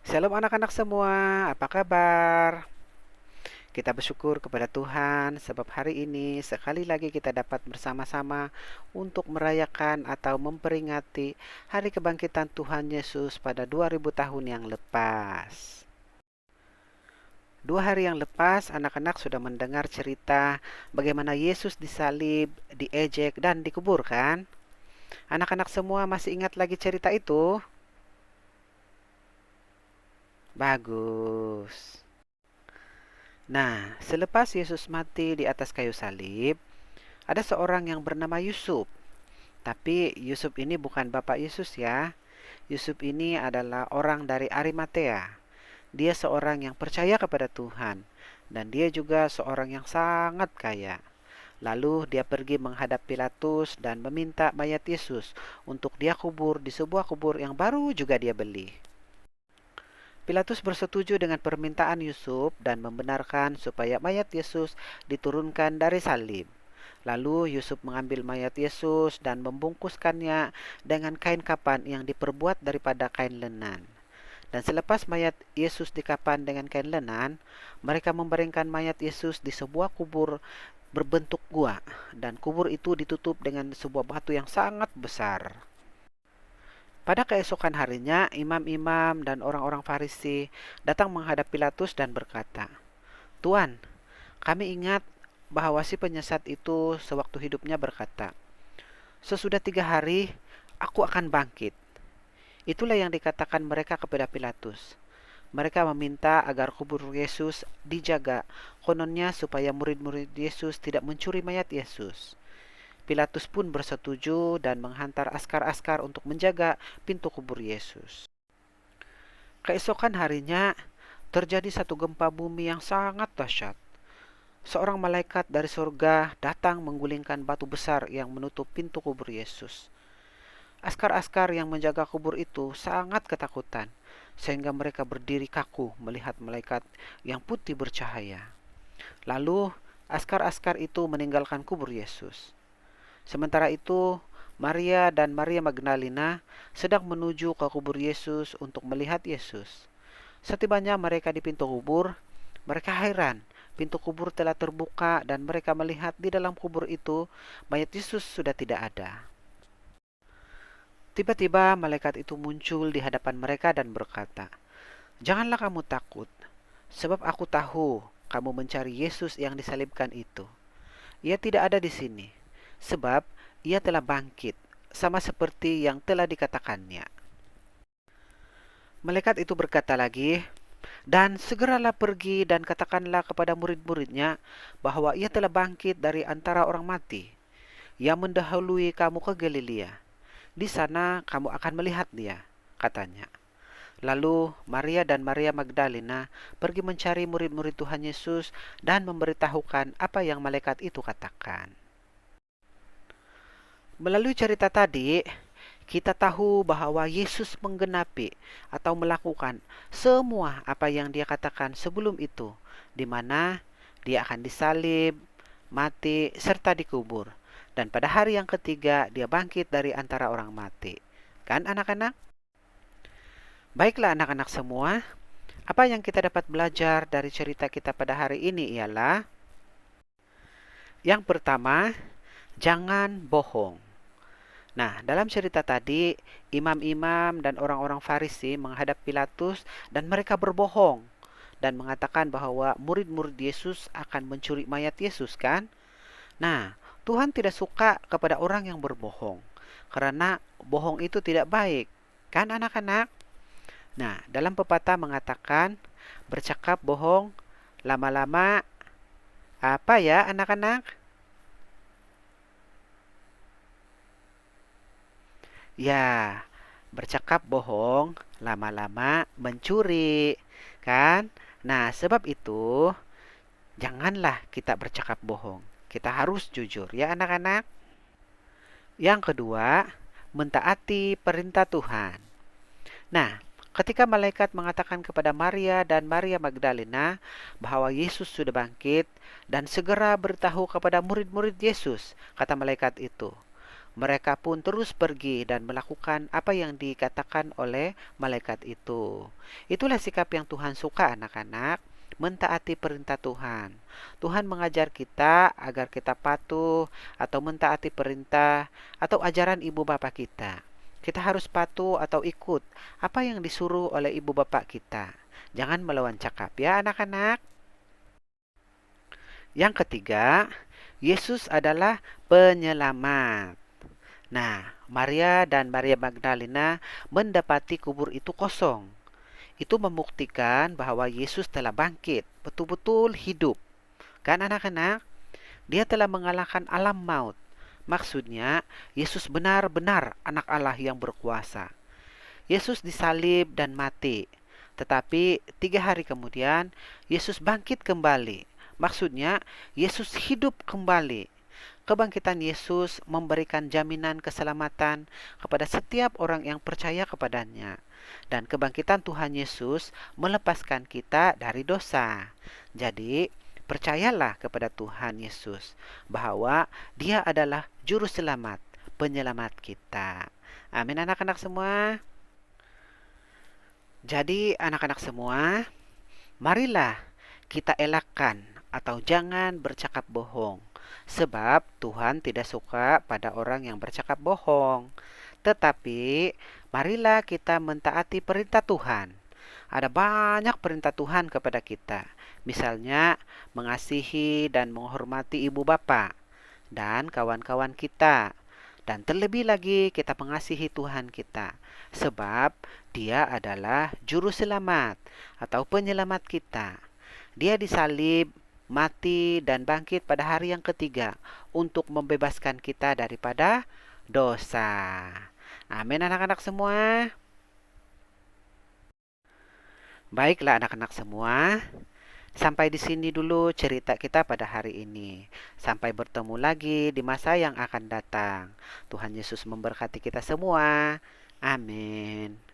Shalom anak-anak semua, apa kabar? Kita bersyukur kepada Tuhan sebab hari ini sekali lagi kita dapat bersama-sama untuk merayakan atau memperingati hari kebangkitan Tuhan Yesus pada 2000 tahun yang lepas. 2 hari yang lepas, anak-anak sudah mendengar cerita bagaimana Yesus disalib, diejek, dan dikubur kan? Anak-anak semua masih ingat lagi cerita itu? Bagus. Nah, selepas Yesus mati di atas kayu salib, ada seorang yang bernama Yusuf. Tapi Yusuf ini bukan bapak Yesus ya. Yusuf ini adalah orang dari Arimatea. Dia seorang yang percaya kepada Tuhan. Dan dia juga seorang yang sangat kaya. Lalu dia pergi menghadap Pilatus dan meminta mayat Yesus untuk dia kubur di sebuah kubur yang baru juga dia beli. Pilatus bersetuju dengan permintaan Yusuf dan membenarkan supaya mayat Yesus diturunkan dari salib. Lalu Yusuf mengambil mayat Yesus dan membungkuskannya dengan kain kapan yang diperbuat daripada kain lenan. Dan selepas mayat Yesus dikapan dengan kain lenan, mereka membaringkan mayat Yesus di sebuah kubur berbentuk gua, dan kubur itu ditutup dengan sebuah batu yang sangat besar. Pada keesokan harinya, imam-imam dan orang-orang Farisi datang menghadap Pilatus dan berkata, "Tuan, kami ingat bahwa si penyesat itu sewaktu hidupnya berkata, 'Sesudah 3 hari, aku akan bangkit.' Itulah yang dikatakan mereka kepada Pilatus. Mereka meminta agar kubur Yesus dijaga, kononnya supaya murid-murid Yesus tidak mencuri mayat Yesus. Pilatus pun bersetuju dan menghantar askar-askar untuk menjaga pintu kubur Yesus. Keesokan harinya, terjadi satu gempa bumi yang sangat dahsyat. Seorang malaikat dari surga datang menggulingkan batu besar yang menutup pintu kubur Yesus. Askar-askar yang menjaga kubur itu sangat ketakutan, sehingga mereka berdiri kaku melihat malaikat yang putih bercahaya. Lalu, askar-askar itu meninggalkan kubur Yesus. Sementara itu, Maria dan Maria Magdalena sedang menuju ke kubur Yesus untuk melihat Yesus. Setibanya mereka di pintu kubur, mereka heran. Pintu kubur telah terbuka dan mereka melihat di dalam kubur itu mayat Yesus sudah tidak ada. Tiba-tiba malaikat itu muncul di hadapan mereka dan berkata, "Janganlah kamu takut, sebab aku tahu kamu mencari Yesus yang disalibkan itu. Ia tidak ada di sini, sebab ia telah bangkit, sama seperti yang telah dikatakannya." Malaikat itu berkata lagi, "Dan segeralah pergi dan katakanlah kepada murid-muridnya bahwa ia telah bangkit dari antara orang mati. Ia mendahului kamu ke Galilea. Di sana kamu akan melihat dia," katanya. Lalu Maria dan Maria Magdalena pergi mencari murid-murid Tuhan Yesus dan memberitahukan apa yang malaikat itu katakan. Melalui cerita tadi, kita tahu bahwa Yesus menggenapi atau melakukan semua apa yang dia katakan sebelum itu, di mana dia akan disalib, mati, serta dikubur. Dan pada hari yang ketiga, dia bangkit dari antara orang mati. Kan anak-anak? Baiklah anak-anak semua, apa yang kita dapat belajar dari cerita kita pada hari ini ialah yang pertama, jangan bohong. Nah, dalam cerita tadi, imam-imam dan orang-orang Farisi menghadap Pilatus dan mereka berbohong dan mengatakan bahwa murid-murid Yesus akan mencuri mayat Yesus kan? Nah, Tuhan tidak suka kepada orang yang berbohong karena bohong itu tidak baik. Kan anak-anak? Nah, dalam pepatah mengatakan bercakap bohong lama-lama apa ya anak-anak? Ya, bercakap bohong lama-lama mencuri, kan? Nah, sebab itu janganlah kita bercakap bohong. Kita harus jujur ya anak-anak. Yang kedua, mentaati perintah Tuhan. Nah, ketika malaikat mengatakan kepada Maria dan Maria Magdalena bahwa Yesus sudah bangkit dan segera beritahu kepada murid-murid Yesus, kata malaikat itu, Mereka pun terus pergi dan melakukan apa yang dikatakan oleh malaikat itu. Itulah sikap yang Tuhan suka, anak-anak, mentaati perintah Tuhan. Tuhan mengajar kita agar kita patuh atau mentaati perintah atau ajaran ibu bapa kita. Kita harus patuh atau ikut apa yang disuruh oleh ibu bapak kita. Jangan melawan cakap ya anak-anak. Yang ketiga, Yesus adalah penyelamat. Nah, Maria dan Maria Magdalena mendapati kubur itu kosong. Itu membuktikan bahwa Yesus telah bangkit, betul-betul hidup. Kan anak-anak? Dia telah mengalahkan alam maut. Maksudnya, Yesus benar-benar anak Allah yang berkuasa. Yesus disalib dan mati. Tetapi 3 hari kemudian, Yesus bangkit kembali. Maksudnya, Yesus hidup kembali. Kebangkitan Yesus memberikan jaminan keselamatan kepada setiap orang yang percaya kepadanya. Dan kebangkitan Tuhan Yesus melepaskan kita dari dosa. Jadi, percayalah kepada Tuhan Yesus bahwa Dia adalah juru selamat, penyelamat kita. Amin anak-anak semua. Jadi anak-anak semua, marilah kita elakkan atau jangan bercakap bohong. Sebab Tuhan tidak suka pada orang yang bercakap bohong. Tetapi marilah kita mentaati perintah Tuhan. Ada banyak perintah Tuhan kepada kita. Misalnya mengasihi dan menghormati ibu bapa dan kawan-kawan kita. Dan terlebih lagi kita mengasihi Tuhan kita. Sebab Dia adalah juru selamat atau penyelamat kita. Dia disalib, mati, dan bangkit pada hari yang ketiga untuk membebaskan kita daripada dosa. Amin anak-anak semua. Baiklah anak-anak semua. Sampai di sini dulu cerita kita pada hari ini. Sampai bertemu lagi di masa yang akan datang. Tuhan Yesus memberkati kita semua. Amin.